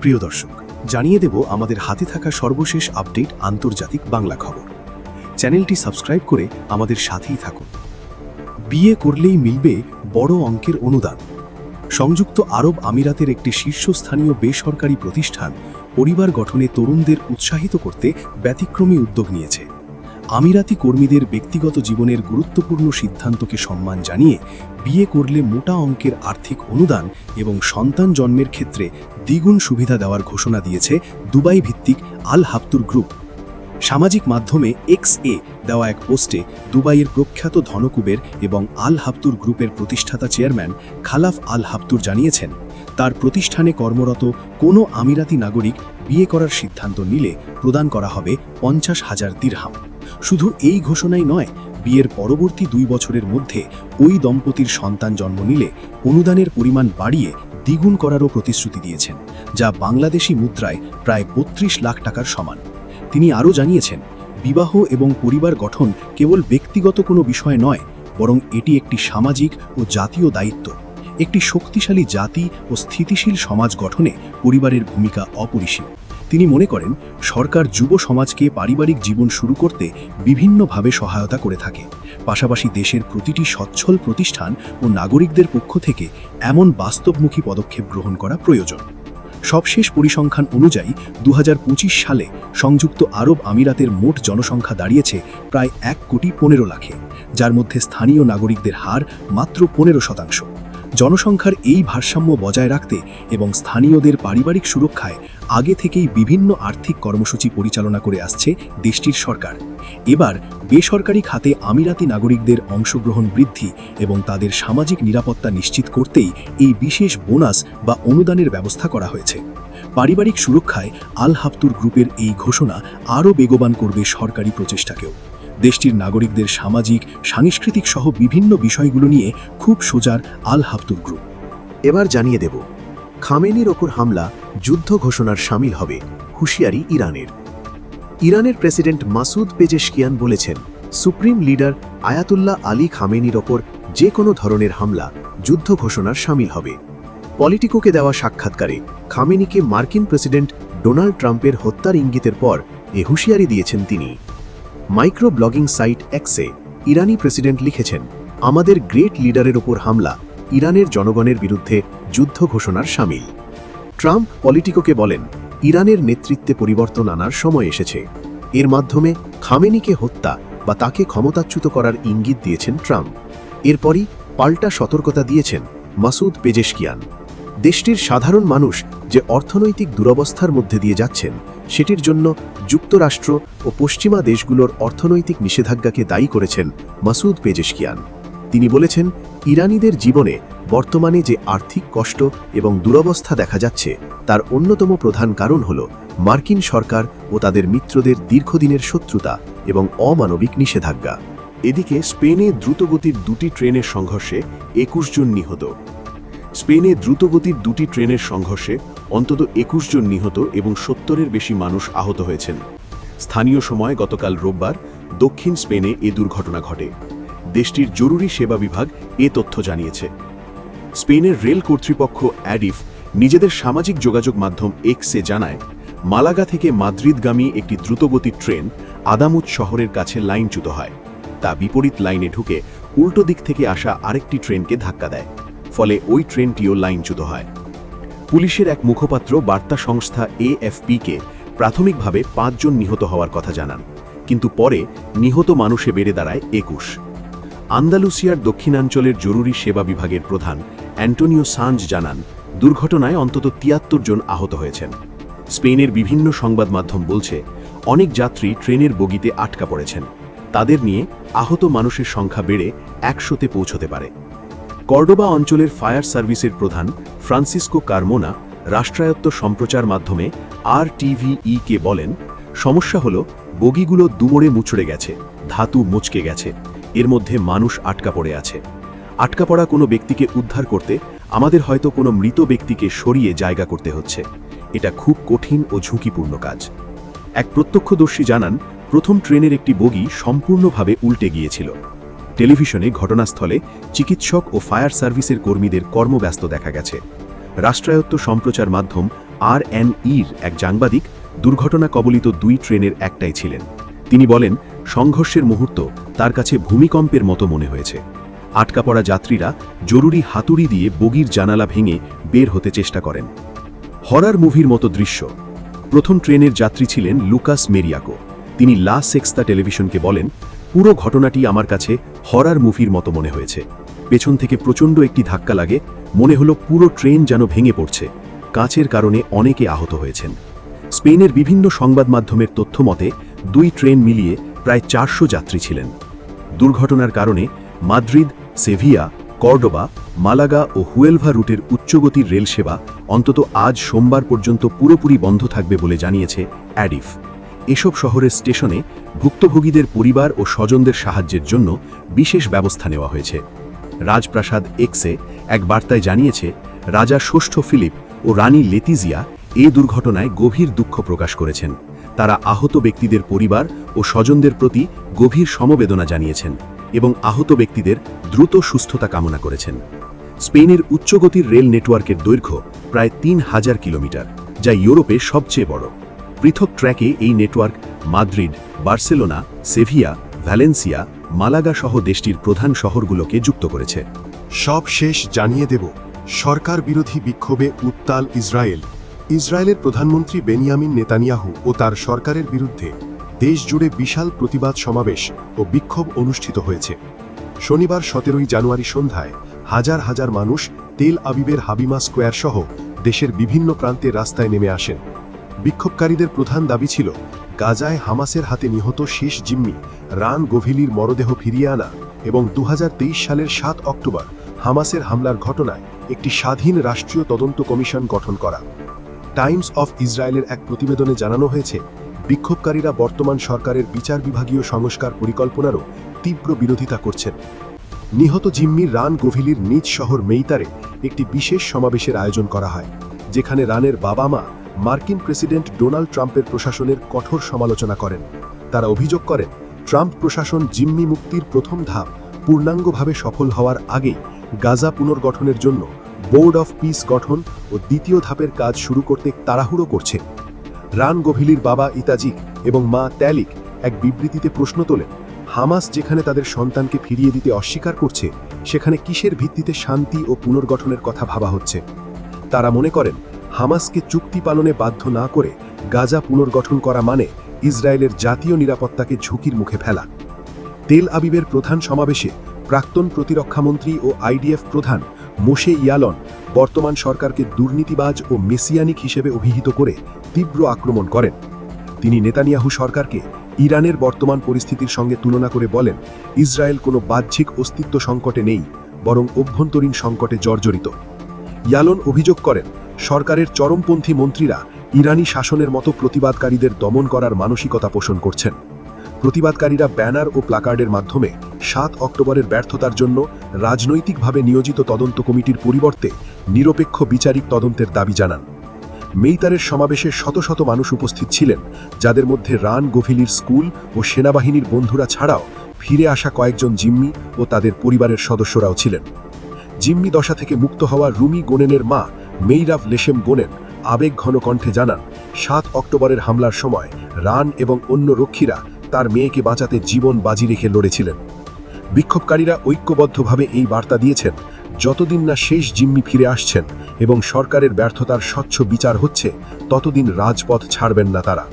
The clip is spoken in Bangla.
প্রিয় দর্শক, জানিয়ে দেব আমাদের হাতে থাকা সর্বশেষ আপডেট আন্তর্জাতিক বাংলা খবর। চ্যানেলটি সাবস্ক্রাইব করে আমাদের সাথেই থাকুন। বিয়ে করলেই মিলবে বড় অঙ্কের অনুদান। সংযুক্ত আরব আমিরাতের একটি শীর্ষস্থানীয় বেসরকারি প্রতিষ্ঠান পরিবার গঠনে তরুণদের উৎসাহিত করতে ব্যতিক্রমী উদ্যোগ নিয়েছে। আমিরাতি কর্মীদের ব্যক্তিগত জীবনের গুরুত্বপূর্ণ সিদ্ধান্তকে সম্মান জানিয়ে বিয়ে করলে মোটা অঙ্কের আর্থিক অনুদান এবং সন্তান জন্মের ক্ষেত্রে দ্বিগুণ সুবিধা দেওয়ার ঘোষণা দিয়েছে দুবাই ভিত্তিক আল হাবতুর গ্রুপ। সামাজিক মাধ্যমে এক্স-এ দেওয়া এক পোস্টে দুবাইয়ের প্রখ্যাত ধনকুবের এবং আল হাবতুর গ্রুপের প্রতিষ্ঠাতা চেয়ারম্যান খালাফ আল হাবতুর জানিয়েছেন, তার প্রতিষ্ঠানে কর্মরত কোনো আমিরাতি নাগরিক বিয়ে করার সিদ্ধান্ত নিলে প্রদান করা হবে 50,000 দিরহাম। শুধু এই ঘোষণাই নয়, বিয়ের পরবর্তী 2 বছরের মধ্যে ওই দম্পতির সন্তান জন্ম নিলে অনুদানের পরিমাণ বাড়িয়ে দ্বিগুণ করারও প্রতিশ্রুতি দিয়েছেন, যা বাংলাদেশি মুদ্রায় প্রায় 32 লাখ টাকার সমান। তিনি আরও জানিয়েছেন, বিবাহ এবং পরিবার গঠন কেবল ব্যক্তিগত কোনো বিষয় নয়, বরং এটি একটি সামাজিক ও জাতীয় দায়িত্ব। একটি শক্তিশালী জাতি ও স্থিতিশীল সমাজ গঠনে পরিবারের ভূমিকা অপরিসীম। তিনি মনে করেন, সরকার যুব সমাজকে পারিবারিক জীবন শুরু করতে বিভিন্নভাবে সহায়তা করে থাকে। পাশাপাশি দেশের প্রতিটি সচ্ছল প্রতিষ্ঠান ও নাগরিকদের পক্ষ থেকে এমন বাস্তবমুখী পদক্ষেপ গ্রহণ করা প্রয়োজন। সবশেষ পরিসংখ্যান অনুযায়ী 2025 সালে সংযুক্ত আরব আমিরাতের মোট জনসংখ্যা দাঁড়িয়েছে প্রায় 1,15 লাখে, যার মধ্যে স্থানীয় নাগরিকদের হার মাত্র 15%। জনসংখ্যার এই ভারসাম্য বজায় রাখতে এবং স্থানীয়দের পারিবারিক সুরক্ষায় আগে থেকেই বিভিন্ন আর্থিক কর্মসূচি পরিচালনা করে আসছে দেশটির সরকার। এবার বেসরকারি খাতে আমিরাতি নাগরিকদের অংশগ্রহণ বৃদ্ধি এবং তাদের সামাজিক নিরাপত্তা নিশ্চিত করতেই এই বিশেষ বোনাস বা অনুদানের ব্যবস্থা করা হয়েছে। পারিবারিক সুরক্ষায় আল হাবতুর গ্রুপের এই ঘোষণা আরও বেগবান করবে সরকারি প্রচেষ্টাকেও। দেশটির নাগরিকদের সামাজিক, সাংস্কৃতিক সহ বিভিন্ন বিষয়গুলো নিয়ে খুব সোজার আল হাবতুর গ্রুপ। এবার জানিয়ে দেব, খামেনির ওপর হামলা যুদ্ধ ঘোষণার শামিল হবে, হুঁশিয়ারি ইরানের। ইরানের প্রেসিডেন্ট মাসুদ পেজেশকিয়ান বলেছেন, সুপ্রিম লিডার আয়াতুল্লাহ আলী খামেনির ওপর যে কোনো ধরনের হামলা যুদ্ধ ঘোষণার শামিল হবে। পলিটিকোকে দেওয়া সাক্ষাৎকারে খামেনিকে মার্কিন প্রেসিডেন্ট ডোনাল্ড ট্রাম্পের হত্যার ইঙ্গিতের পর এ হুঁশিয়ারি দিয়েছেন তিনি। মাইক্রো ব্লগিং সাইট এক্সে ইরানি প্রেসিডেন্ট লিখেছেন, আমাদের গ্রেট লিডারের ওপর হামলা ইরানের জনগণের বিরুদ্ধে যুদ্ধ ঘোষণার শামিল। ট্রাম্প পলিটিকোকে বলেন, ইরানের নেতৃত্বে পরিবর্তন আনার সময় এসেছে। এর মাধ্যমে খামেনিকে হত্যা বা তাকে ক্ষমতাচ্যুত করার ইঙ্গিত দিয়েছেন ট্রাম্প। এরপরই পাল্টা সতর্কতা দিয়েছেন মাসুদ পেজেশকিয়ান। দেশটির সাধারণ মানুষ যে অর্থনৈতিক দুরবস্থার মধ্যে দিয়ে যাচ্ছেন, সেটির জন্য যুক্তরাষ্ট্র ও পশ্চিমা দেশগুলোর অর্থনৈতিক নিষেধাজ্ঞাকে দায়ী করেছেন মাসুদ পেজেশকিয়ান। তিনি বলেছেন, ইরানিদের জীবনে বর্তমানে যে আর্থিক কষ্ট এবং দুরবস্থা দেখা যাচ্ছে, তার অন্যতম প্রধান কারণ হল মার্কিন সরকার ও তাদের মিত্রদের দীর্ঘদিনের শত্রুতা এবং অমানবিক নিষেধাজ্ঞা। এদিকে স্পেনে দ্রুতগতির 2টি ট্রেনের সংঘর্ষে 21 জন নিহত। স্পেনে দ্রুতগতির 2টি ট্রেনের সংঘর্ষে অন্তত 21 জন নিহত এবং 70-এর বেশি মানুষ আহত হয়েছেন। স্থানীয় সময় গতকাল রোববার দক্ষিণ স্পেনে এ দুর্ঘটনা ঘটে। দেশটির জরুরি সেবা বিভাগ এ তথ্য জানিয়েছে। স্পেনের রেল কর্তৃপক্ষ অ্যাডিফ নিজেদের সামাজিক যোগাযোগ মাধ্যম এক্সে জানায়, মালাগা থেকে মাদ্রিদগামী একটি দ্রুতগতির ট্রেন আদামুত শহরের কাছে লাইনচ্যুত হয়। তা বিপরীত লাইনে ঢুকে উল্টো দিক থেকে আসা আরেকটি ট্রেনকে ধাক্কা দেয়, ফলে ওই ট্রেনটিও লাইনচ্যুত হয়। পুলিশের এক মুখপাত্র বার্তা সংস্থা এএফপিকে প্রাথমিকভাবে 5 জন নিহত হওয়ার কথা জানান, কিন্তু পরে নিহত মানুষে বেড়ে দাঁড়ায় 21। আন্দালুসিয়ার দক্ষিণাঞ্চলের জরুরি সেবা বিভাগের প্রধান অ্যান্টোনিও সাঞ্জ জানান, দুর্ঘটনায় অন্তত 73 জন আহত হয়েছেন। স্পেনের বিভিন্ন সংবাদ মাধ্যম বলছে, অনেক যাত্রী ট্রেনের বগিতে আটকা পড়েছেন। তাদের নিয়ে আহত মানুষের সংখ্যা বেড়ে 100-তে পৌঁছতে পারে। কর্ডোবা অঞ্চলের ফায়ার সার্ভিসের প্রধান ফ্রান্সিসকো কারমোনা রাষ্ট্রায়ত্ত সম্প্রচার মাধ্যমে RTVE-কে বলেন, সমস্যা হলো বগিগুলো দুমড়ে মুচড়ে গেছে, ধাতু মুচকে গেছে, এর মধ্যে মানুষ আটকা পড়ে আছে। আটকা পড়া কোনো ব্যক্তিকে উদ্ধার করতে আমাদের হয়তো কোনো মৃত ব্যক্তিকে সরিয়ে জায়গা করতে হচ্ছে। এটা খুব কঠিন ও ঝুঁকিপূর্ণ কাজ। এক প্রত্যক্ষদর্শী জানান, প্রথম ট্রেনের একটি বগি সম্পূর্ণভাবে উল্টে গিয়েছিল। টেলিভিশনে ঘটনাস্থলে চিকিৎসক ও ফায়ার সার্ভিসের কর্মীদের কর্মব্যস্ত দেখা গেছে। রাষ্ট্রায়ত্ত সম্প্রচার মাধ্যম RNEর এক সাংবাদিক দুর্ঘটনা কবলিত 2 ট্রেনের একটাই ছিলেন। তিনি বলেন, সংঘর্ষের মুহূর্ত তার কাছে ভূমিকম্পের মতো মনে হয়েছে। আটকা পড়া যাত্রীরা জরুরি হাতুড়ি দিয়ে বগির জানালা ভেঙে বের হতে চেষ্টা করেন। হরর মুভির মতো দৃশ্য। প্রথম ট্রেনের যাত্রী ছিলেন লুকাস মেরিয়াকো। তিনি লা সেক্সতা টেলিভিশনকে বলেন, পুরো ঘটনাটি আমার কাছে হরর মুভির মতো মনে হয়েছে। পেছন থেকে প্রচণ্ড একটি ধাক্কা লাগে, মনে হলো পুরো ট্রেন যেন ভেঙে পড়ছে। কাঁচের কারণে অনেকে আহত হয়েছেন। স্পেনের বিভিন্ন সংবাদ মাধ্যমের তথ্য মতে 2 ট্রেন মিলিয়ে প্রায় 400 যাত্রী ছিলেন। দুর্ঘটনার কারণে মাদ্রিদ, সেভিয়া, কর্ডোবা, মালাগা ও হুয়েলভা রুটের উচ্চগতির রেল সেবা অন্তত আজ সোমবার পর্যন্ত পুরোপুরি বন্ধ থাকবে বলে জানিয়েছে অ্যাডিফ। এসব শহরের স্টেশনে ভুক্তভোগীদের পরিবার ও স্বজনদের সাহায্যের জন্য বিশেষ ব্যবস্থা নেওয়া হয়েছে। রাজপ্রাসাদ এক্সে এক বার্তায় জানিয়েছে, রাজা ষষ্ঠ ফিলিপ ও রানী লেতিজিয়া এই দুর্ঘটনায় গভীর দুঃখ প্রকাশ করেছেন। তারা আহত ব্যক্তিদের পরিবার ও স্বজনদের প্রতি গভীর সমবেদনা জানিয়েছেন এবং আহত ব্যক্তিদের দ্রুত সুস্থতা কামনা করেছেন। স্পেনের উচ্চগতির রেল নেটওয়ার্কের দৈর্ঘ্য প্রায় 3000 কিলোমিটার, যা ইউরোপে সবচেয়ে বড়। পৃথক ট্র্যাকে এই নেটওয়ার্ক মাদ্রিদ, বার্সেলোনা, সেভিয়া, ভ্যালেন্সিয়া, মালাগা সহ দেশটির প্রধান শহরগুলোকে যুক্ত করেছে। সব শেষ জানিয়ে দেব, সরকার বিরোধী বিক্ষোভে উত্তাল ইসরায়েল। ইসরায়েলের প্রধানমন্ত্রী বেনিয়ামিন নেতানিয়াহু ও তার সরকারের বিরুদ্ধে দেশ জুড়ে বিশাল প্রতিবাদ সমাবেশ ও বিক্ষোভ অনুষ্ঠিত হয়েছে। শনিবার 17 জানুয়ারি সন্ধ্যায় হাজার হাজার মানুষ তেল আবিবের হাবিমা স্কোয়ার সহ দেশের বিভিন্ন প্রান্তে রাস্তায় নেমে আসেন। বিক্ষোভকারীদের প্রধান দাবি ছিল গাজায় হামাসের হাতে নিহত শেষ জিম্মি রান গোভিলির মরদেহ ফিরিয়ে আনা এবং 2023 সালের 7 অক্টোবর হামাসের হামলার ঘটনায় একটি স্বাধীন রাষ্ট্রীয় তদন্ত কমিশন গঠন করা। টাইমস অফ ইসরায়েলের এক প্রতিবেদনে জানানো হয়েছে, বিক্ষোভকারীরা বর্তমান সরকারের বিচার বিভাগীয় সংস্কার পরিকল্পনারও তীব্র বিরোধিতা করছেন। নিহত জিম্মি রান গোভিলির নিজ শহর মেইতারে একটি বিশেষ সমাবেশের আয়োজন করা হয়, যেখানে রানের বাবা-মা মার্কিন প্রেসিডেন্ট ডোনাল্ড ট্রাম্পের প্রশাসনের কঠোর সমালোচনা করেন। তারা অভিযোগ করেন, ট্রাম্প প্রশাসন জিম্মি মুক্তির প্রথম ধাপ পূর্ণাঙ্গভাবে সফল হওয়ার আগেই গাজা পুনর্গঠনের জন্য বোর্ড অফ পিস গঠন ও দ্বিতীয় ধাপের কাজ শুরু করতে তাড়াহুড়ো করছে। রান গোভিলির বাবা ইতাজিক এবং মা ত্যালিক এক বিবৃতিতে প্রশ্ন তোলেন, হামাস যেখানে তাদের সন্তানকে ফিরিয়ে দিতে অস্বীকার করছে, সেখানে কিসের ভিত্তিতে শান্তি ও পুনর্গঠনের কথা ভাবা হচ্ছে। তারা মনে করেন, হামাসকে চুক্তি পালনে বাধ্য না করে গাজা পুনর্গঠন করা মানে ইসরায়েলের জাতীয় নিরাপত্তাকে ঝুঁকির মুখে ফেলা। তেল আবিবের প্রধান সমাবেশে প্রাক্তন প্রতিরক্ষামন্ত্রী ও আইডিএফ প্রধান মোশে ইয়ালন বর্তমান সরকারকে দুর্নীতিবাজ ও মেসিয়ানিক হিসেবে অভিহিত করে তীব্র আক্রমণ করেন। তিনি নেতানিয়াহু সরকারকে ইরানের বর্তমান পরিস্থিতির সঙ্গে তুলনা করে বলেন, ইসরায়েল কোনো বাহ্যিক অস্তিত্ব সংকটে নেই, বরং অভ্যন্তরীণ সংকটে জর্জরিত। ইয়ালন অভিযোগ করেন, সরকারের চরমপন্থী মন্ত্রীরা ইরানি শাসনের মতো প্রতিবাদকারীদের দমন করার মানসিকতা পোষণ করছেন। প্রতিবাদকারীরা ব্যানার ও প্লাকার্ডের মাধ্যমে 7 অক্টোবরের ব্যর্থতার জন্য রাজনৈতিকভাবে নিয়োজিত তদন্ত কমিটির পরিবর্তে নিরপেক্ষ বিচারিক তদন্তের দাবি জানান। মেইতারের সমাবেশে শত শত মানুষ উপস্থিত ছিলেন, যাদের মধ্যে রান গোভিলির স্কুল ও সেনাবাহিনীর বন্ধুরা ছাড়াও ফিরে আসা কয়েকজন জিম্মি ও তাদের পরিবারের সদস্যরাও ছিলেন। জিম্মি দশা থেকে মুক্ত হওয়া রুমি গোনেনের মা মেইরাভ লেশেম গোনেন আবেগঘন কণ্ঠে জানান, 7 অক্টোবরের হামলার সময় রান এবং অন্য রক্ষীরা তার মেয়েকে বাঁচাতে জীবন বাজি রেখে লড়েছিলেন। বিক্ষোভকারীরা ঐক্যবদ্ধভাবে এই বার্তা দিয়েছেন, যতদিন না শেষ জিম্মি ফিরে আসছেন এবং সরকারের ব্যর্থতার স্বচ্ছ বিচার হচ্ছে, ততদিন রাজপথ ছাড়বেন না তারা।